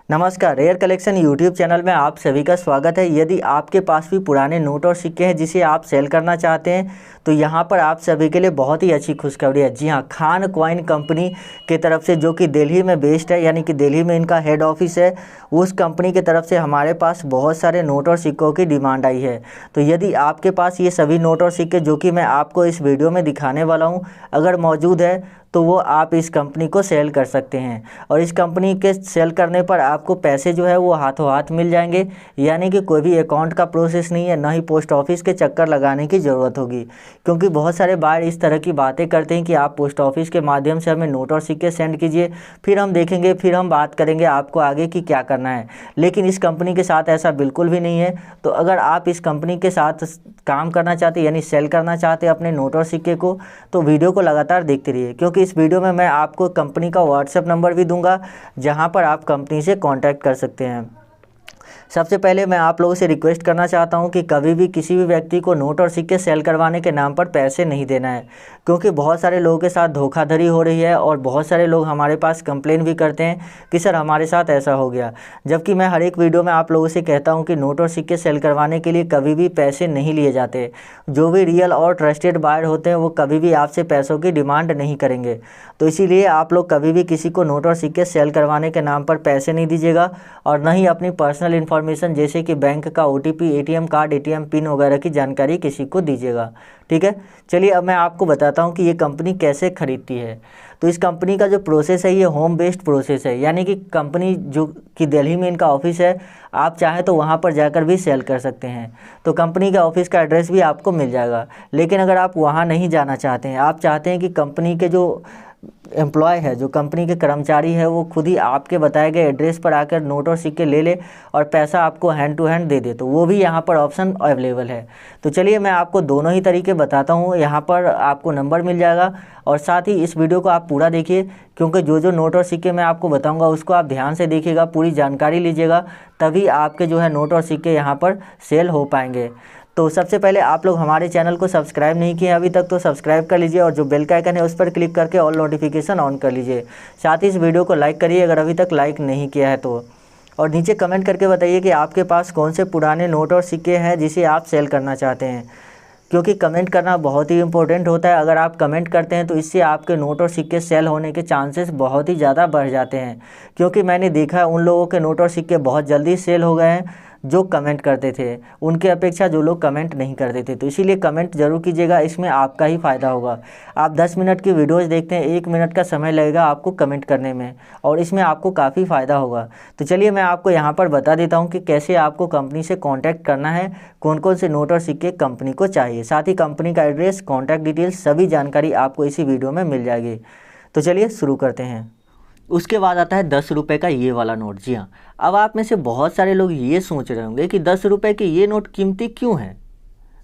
नमस्कार, rare collection YouTube channel में आप सभी का स्वागत है। यदि आपके पास भी पुराने नोट और सिक्के हैं जिसे आप सेल करना चाहते हैं तो यहाँ पर आप सभी के लिए बहुत ही अच्छी खुशखबरी है। जी हाँ, खान कॉइन कंपनी की तरफ से, जो कि दिल्ली में बेस्ड है, यानी कि दिल्ली में इनका हेड ऑफिस है, उस कंपनी की तरफ से हमारे पास बहुत सारे नोट और सिक्कों की डिमांड आई है। तो यदि आपके पास ये सभी नोट और सिक्के जो कि मैं आपको इस वीडियो में दिखाने वाला हूँ अगर मौजूद है तो वो आप इस कंपनी को सेल कर सकते हैं। और इस कंपनी के सेल करने पर आपको पैसे जो है वो हाथों हाथ मिल जाएंगे, यानी कि कोई भी अकाउंट का प्रोसेस नहीं है, ना ही पोस्ट ऑफिस के चक्कर लगाने की ज़रूरत होगी। क्योंकि बहुत सारे बायर इस तरह की बातें करते हैं कि आप पोस्ट ऑफिस के माध्यम से हमें नोट और सिक्के सेंड कीजिए, फिर हम देखेंगे, फिर हम बात करेंगे आपको आगे कि क्या करना है। लेकिन इस कंपनी के साथ ऐसा बिल्कुल भी नहीं है। तो अगर आप इस कंपनी के साथ काम करना चाहते हैं, यानी सेल करना चाहते हैं अपने नोट और सिक्के को, तो वीडियो को लगातार देखते रहिए। क्योंकि इस वीडियो में मैं आपको कंपनी का व्हाट्सएप नंबर भी दूंगा जहां पर आप कंपनी से कांटेक्ट कर सकते हैं। सबसे पहले मैं आप लोगों से रिक्वेस्ट करना चाहता हूं कि कभी भी किसी भी व्यक्ति को नोट और सिक्के सेल करवाने के नाम पर पैसे नहीं देना है। क्योंकि बहुत सारे लोगों के साथ धोखाधड़ी हो रही है और बहुत सारे लोग हमारे पास कंप्लेन भी करते हैं कि सर हमारे साथ ऐसा हो गया। जबकि मैं हर एक वीडियो में आप लोगों से कहता हूँ कि नोट और सिक्के सेल करवाने के लिए कभी भी पैसे नहीं लिए जाते। जो भी रियल और ट्रस्टेड बायर होते हैं वो कभी भी आपसे पैसों की डिमांड नहीं करेंगे। तो इसीलिए आप लोग कभी भी किसी को नोट और सिक्के सेल करवाने के नाम पर पैसे नहीं दीजिएगा और न ही अपनी पर्सनल इन्फॉर्मेशन जैसे कि बैंक का OTP, ATM card, ATM pin वगैरह की जानकारी किसी को दीजिएगा। ठीक है, चलिए अब मैं आपको बताता हूँ कि ये कंपनी कैसे खरीदती है। तो इस कंपनी का जो प्रोसेस है ये होम बेस्ड प्रोसेस है, यानी कि कंपनी जो कि दिल्ली में इनका ऑफिस है, आप चाहें तो वहाँ पर जाकर भी सेल कर सकते हैं। तो कंपनी का ऑफिस का एड्रेस भी आपको मिल जाएगा। लेकिन अगर आप वहाँ नहीं जाना चाहते हैं, आप चाहते हैं कि कंपनी के जो एम्प्लॉय है, जो कंपनी के कर्मचारी है, वो खुद ही आपके बताए गए एड्रेस पर आकर नोट और सिक्के ले ले और पैसा आपको हैंड टू हैंड दे दे, तो वो भी यहाँ पर ऑप्शन अवेलेबल है। तो चलिए मैं आपको दोनों ही तरीके बताता हूँ। यहाँ पर आपको नंबर मिल जाएगा और साथ ही इस वीडियो को आप पूरा देखिए, क्योंकि जो जो नोट और सिक्के मैं आपको बताऊँगा उसको आप ध्यान से देखिएगा, पूरी जानकारी लीजिएगा, तभी आपके जो है नोट और सिक्के यहाँ पर सेल हो पाएंगे। तो सबसे पहले आप लोग हमारे चैनल को सब्सक्राइब नहीं किए अभी तक तो सब्सक्राइब कर लीजिए और जो बेल का आइकन है उस पर क्लिक करके ऑल नोटिफिकेशन ऑन कर लीजिए। साथ ही इस वीडियो को लाइक करिए अगर अभी तक लाइक नहीं किया है तो, और नीचे कमेंट करके बताइए कि आपके पास कौन से पुराने नोट और सिक्के हैं जिसे आप सेल करना चाहते हैं। क्योंकि कमेंट करना बहुत ही इंपॉर्टेंट होता है। अगर आप कमेंट करते हैं तो इससे आपके नोट और सिक्के सेल होने के चांसेस बहुत ही ज़्यादा बढ़ जाते हैं। क्योंकि मैंने देखा है उन लोगों के नोट और सिक्के बहुत जल्दी सेल हो गए हैं जो कमेंट करते थे, उनके अपेक्षा जो लोग कमेंट नहीं करते थे। तो इसीलिए कमेंट जरूर कीजिएगा, इसमें आपका ही फ़ायदा होगा। आप 10 मिनट की वीडियोज़ देखते हैं, 1 मिनट का समय लगेगा आपको कमेंट करने में और इसमें आपको काफ़ी फ़ायदा होगा। तो चलिए मैं आपको यहाँ पर बता देता हूँ कि कैसे आपको कंपनी से कॉन्टैक्ट करना है, कौन कौन से नोट और सिक्के कंपनी को चाहिए। साथ ही कंपनी का एड्रेस, कॉन्टैक्ट डिटेल्स, सभी जानकारी आपको इसी वीडियो में मिल जाएगी। तो चलिए शुरू करते हैं। उसके बाद आता है 10 रुपये का ये वाला नोट। जी हाँ, अब आप में से बहुत सारे लोग ये सोच रहे होंगे कि 10 रुपये के ये नोट कीमती क्यों है।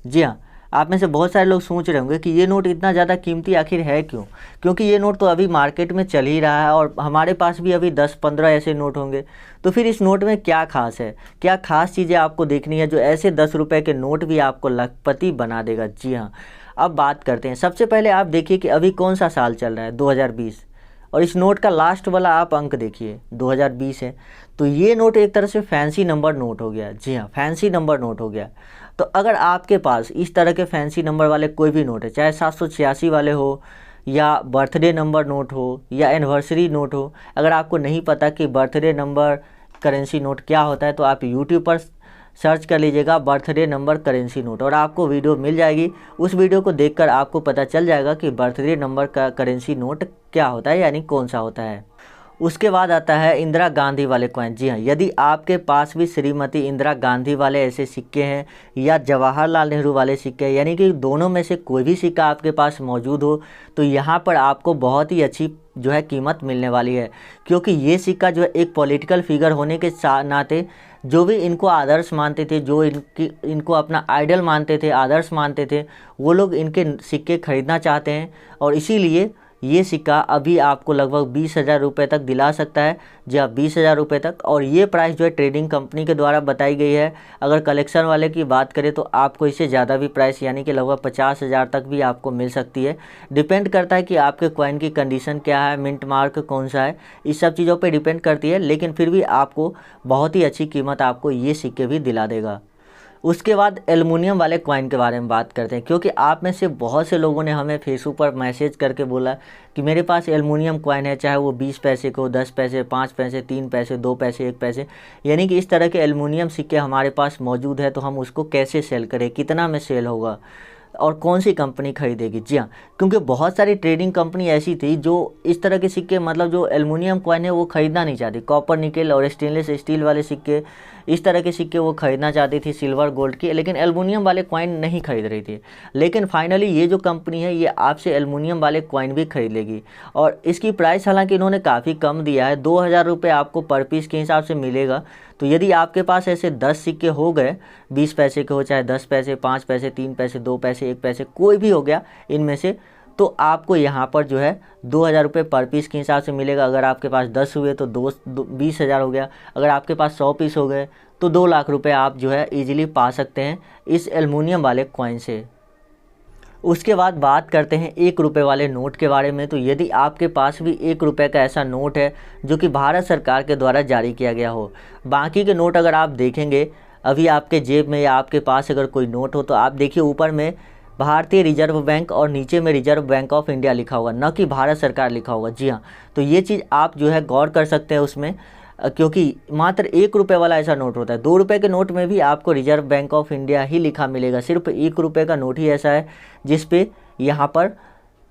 जी हाँ, आप में से बहुत सारे लोग सोच रहे होंगे कि ये नोट इतना ज़्यादा कीमती आखिर है क्यों। क्योंकि ये नोट तो अभी मार्केट में चल ही रहा है और हमारे पास भी अभी 10-15 ऐसे नोट होंगे। तो फिर इस नोट में क्या खास है, क्या खास चीज़ें आपको देखनी है जो ऐसे 10 रुपये के नोट भी आपको लखपति बना देगा। जी हाँ, अब बात करते हैं। सबसे पहले आप देखिए कि अभी कौन सा साल चल रहा है, 2020, और इस नोट का लास्ट वाला आप अंक देखिए 2020 है। तो ये नोट एक तरह से फैंसी नंबर नोट हो गया। जी हाँ, फैंसी नंबर नोट हो गया। तो अगर आपके पास इस तरह के फैंसी नंबर वाले कोई भी नोट है, चाहे 786 वाले हो या बर्थडे नंबर नोट हो या एनिवर्सरी नोट हो, अगर आपको नहीं पता कि बर्थडे नंबर करेंसी नोट क्या होता है तो आप यूट्यूब पर सर्च कर लीजिएगा बर्थडे नंबर करेंसी नोट और आपको वीडियो मिल जाएगी। उस वीडियो को देखकर आपको पता चल जाएगा कि बर्थडे नंबर का करेंसी नोट क्या होता है, यानी कौन सा होता है। उसके बाद आता है इंदिरा गांधी वाले कॉइन। जी हाँ, यदि आपके पास भी श्रीमती इंदिरा गांधी वाले ऐसे सिक्के हैं या जवाहरलाल नेहरू वाले सिक्के हैं, यानी कि दोनों में से कोई भी सिक्का आपके पास मौजूद हो, तो यहाँ पर आपको बहुत ही अच्छी जो है कीमत मिलने वाली है। क्योंकि ये सिक्का जो है एक पॉलिटिकल फिगर होने के नाते जो भी इनको आदर्श मानते थे, जो इनको अपना आइडल मानते थे, आदर्श मानते थे, वो लोग इनके सिक्के खरीदना चाहते हैं और इसीलिए ये सिक्का अभी आपको लगभग 20,000 रुपये तक दिला सकता है। जी हाँ, 20,000 रुपये तक। और ये प्राइस जो है ट्रेडिंग कंपनी के द्वारा बताई गई है। अगर कलेक्शन वाले की बात करें तो आपको इससे ज़्यादा भी प्राइस यानी कि लगभग 50,000 तक भी आपको मिल सकती है। डिपेंड करता है कि आपके कॉइन की कंडीशन क्या है, मिंट मार्क कौन सा है, इस सब चीज़ों पर डिपेंड करती है। लेकिन फिर भी आपको बहुत ही अच्छी कीमत आपको ये सिक्के भी दिला देगा। उसके बाद एल्युमिनियम वाले कॉइन के बारे में बात करते हैं, क्योंकि आप में से बहुत से लोगों ने हमें फेसबुक पर मैसेज करके बोला कि मेरे पास एल्युमिनियम कॉइन है, चाहे वो 20 पैसे को, 10 पैसे, 5 पैसे, 3 पैसे, 2 पैसे, 1 पैसे, यानी कि इस तरह के एल्युमिनियम सिक्के हमारे पास मौजूद है, तो हम उसको कैसे सेल करें, कितना में सेल होगा और कौन सी कंपनी खरीदेगी। जी हाँ, क्योंकि बहुत सारी ट्रेडिंग कंपनी ऐसी थी जो इस तरह के सिक्के, मतलब जो एल्युमिनियम कॉइन है वो ख़रीदना नहीं चाहती। कॉपर, निकेल और स्टेनलेस स्टील वाले सिक्के, इस तरह के सिक्के वो खरीदना चाहती थी, सिल्वर, गोल्ड की, लेकिन एल्युमिनियम वाले कॉइन नहीं खरीद रही थी। लेकिन फाइनली ये जो कंपनी है ये आपसे एल्युमिनियम वाले कॉइन भी खरीद लेगी। और इसकी प्राइस हालांकि इन्होंने काफ़ी कम दिया है, 2,000 रुपये आपको पर पीस के हिसाब से मिलेगा। तो यदि आपके पास ऐसे 10 सिक्के हो गए, 20 पैसे के हो, चाहे 10 पैसे, 5 पैसे, 3 पैसे, 2 पैसे, 1 पैसे, कोई भी हो गया इनमें से, तो आपको यहाँ पर जो है 2,000 रुपये पर पीस के हिसाब से मिलेगा। अगर आपके पास 10 हुए तो 20,000 हो गया। अगर आपके पास 100 पीस हो गए तो 2 लाख रुपये आप जो है इजीली पा सकते हैं इस एल्युमिनियम वाले कॉइन से। उसके बाद बात करते हैं 1 रुपये वाले नोट के बारे में। तो यदि आपके पास भी 1 रुपये का ऐसा नोट है जो कि भारत सरकार के द्वारा जारी किया गया हो, बाकी के नोट अगर आप देखेंगे अभी आपके जेब में या आपके पास अगर कोई नोट हो, तो आप देखिए ऊपर में भारतीय रिजर्व बैंक और नीचे में रिजर्व बैंक ऑफ इंडिया लिखा होगा, न कि भारत सरकार लिखा होगा। जी हाँ, तो ये चीज़ आप जो है गौर कर सकते हैं उसमें, क्योंकि मात्र 1 रुपये वाला ऐसा नोट होता है। 2 रुपये के नोट में भी आपको रिजर्व बैंक ऑफ इंडिया ही लिखा मिलेगा। सिर्फ 1 रुपये का नोट ही ऐसा है जिस पे यहाँ पर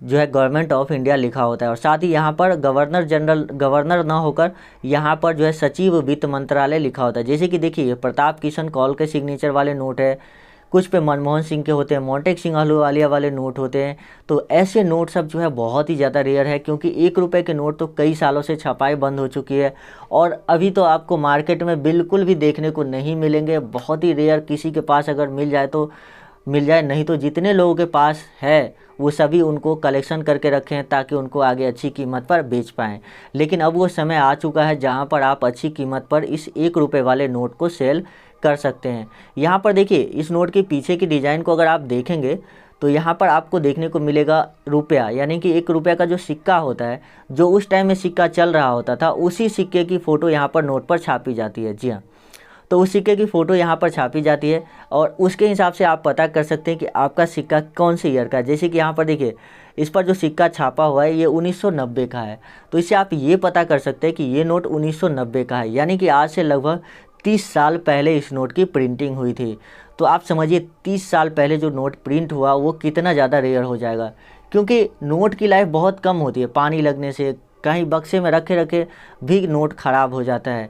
जो है गवर्नमेंट ऑफ इंडिया लिखा होता है। और साथ ही यहाँ पर गवर्नर ना होकर यहाँ पर जो है सचिव वित्त मंत्रालय लिखा होता है। जैसे कि देखिए प्रताप किशन कौल के सिग्नेचर वाले नोट है, कुछ पे मनमोहन सिंह के होते हैं, मोंटेक सिंह अहलूवालिया वाले नोट होते हैं। तो ऐसे नोट सब जो है बहुत ही ज़्यादा रेयर है, क्योंकि 1 रुपये के नोट तो कई सालों से छपाई बंद हो चुकी है और अभी तो आपको मार्केट में बिल्कुल भी देखने को नहीं मिलेंगे। बहुत ही रेयर, किसी के पास अगर मिल जाए तो मिल जाए, नहीं तो जितने लोगों के पास है वो सभी उनको कलेक्शन करके रखें ताकि उनको आगे अच्छी कीमत पर बेच पाएँ। लेकिन अब वो समय आ चुका है जहाँ पर आप अच्छी कीमत पर इस 1 रुपये वाले नोट को सेल कर सकते हैं। यहाँ पर देखिए इस नोट के पीछे की डिज़ाइन को अगर आप देखेंगे तो यहाँ पर आपको देखने को मिलेगा रुपया, यानी कि 1 रुपये का जो सिक्का होता है, जो उस टाइम में सिक्का चल रहा होता था, उसी सिक्के की फ़ोटो यहाँ पर नोट पर छापी जाती है। जी हाँ, तो उस सिक्के की फ़ोटो यहाँ पर छापी जाती है और उसके हिसाब से आप पता कर सकते हैं कि आपका सिक्का कौन से ईयर का है। जैसे कि यहाँ पर देखिए इस पर जो सिक्का छापा हुआ है ये 1990 का है, तो इससे आप ये पता कर सकते हैं कि ये नोट 1990 का है, यानी कि आज से लगभग 30 साल पहले इस नोट की प्रिंटिंग हुई थी। तो आप समझिए 30 साल पहले जो नोट प्रिंट हुआ वो कितना ज़्यादा रेयर हो जाएगा, क्योंकि नोट की लाइफ बहुत कम होती है। पानी लगने से, कहीं बक्से में रखे रखे भी नोट ख़राब हो जाता है।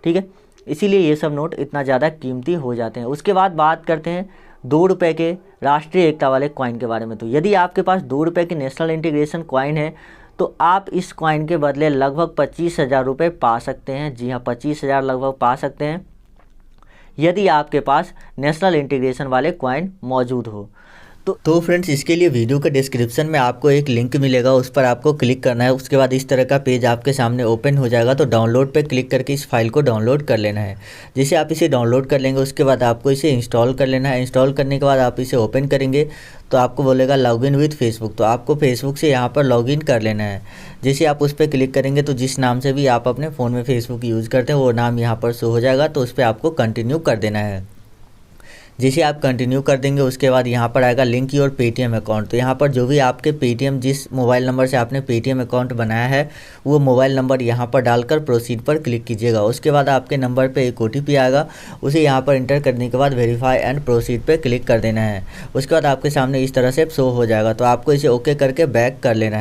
ठीक है, इसीलिए ये सब नोट इतना ज़्यादा कीमती हो जाते हैं। उसके बाद बात करते हैं 2 रुपये के राष्ट्रीय एकता वाले कॉइन के बारे में। तो यदि आपके पास 2 रुपये की नेशनल इंटीग्रेशन कॉइन है तो आप इस कॉइन के बदले लगभग 25,000 रुपये पा सकते हैं। जी हाँ, 25,000 लगभग पा सकते हैं यदि आपके पास नेशनल इंटीग्रेशन वाले कॉइन मौजूद हो। तो फ्रेंड्स, इसके लिए वीडियो के डिस्क्रिप्शन में आपको एक लिंक मिलेगा, उस पर आपको क्लिक करना है। उसके बाद इस तरह का पेज आपके सामने ओपन हो जाएगा। तो डाउनलोड पे क्लिक करके इस फाइल को डाउनलोड कर लेना है। जैसे आप इसे डाउनलोड कर लेंगे उसके बाद आपको इसे इंस्टॉल कर लेना है। इंस्टॉल करने के बाद आप इसे ओपन करेंगे तो आपको बोलेगा लॉगिन विद फेसबुक। तो आपको फेसबुक से यहाँ पर लॉगिन कर लेना है। जैसे आप उस पर क्लिक करेंगे तो जिस नाम से भी आप अपने फ़ोन में फेसबुक यूज़ करते हैं वो नाम यहाँ पर शो हो जाएगा, तो उस पर आपको कंटिन्यू कर देना है। जैसे आप कंटिन्यू कर देंगे उसके बाद यहाँ पर आएगा लिंक योर पेटीएम अकाउंट। तो यहाँ पर जो भी आपके पेटीएम, जिस मोबाइल नंबर से आपने पेटीएम अकाउंट बनाया है वो मोबाइल नंबर यहाँ पर डालकर प्रोसीड पर क्लिक कीजिएगा। उसके बाद आपके नंबर पे एक OTP आएगा, उसे यहाँ पर इंटर करने के बाद वेरीफाई एंड प्रोसीड पे क्लिक कर देना है। उसके बाद आपके सामने इस तरह से शो हो जाएगा, तो आपको इसे ओके करके बैक कर लेना है।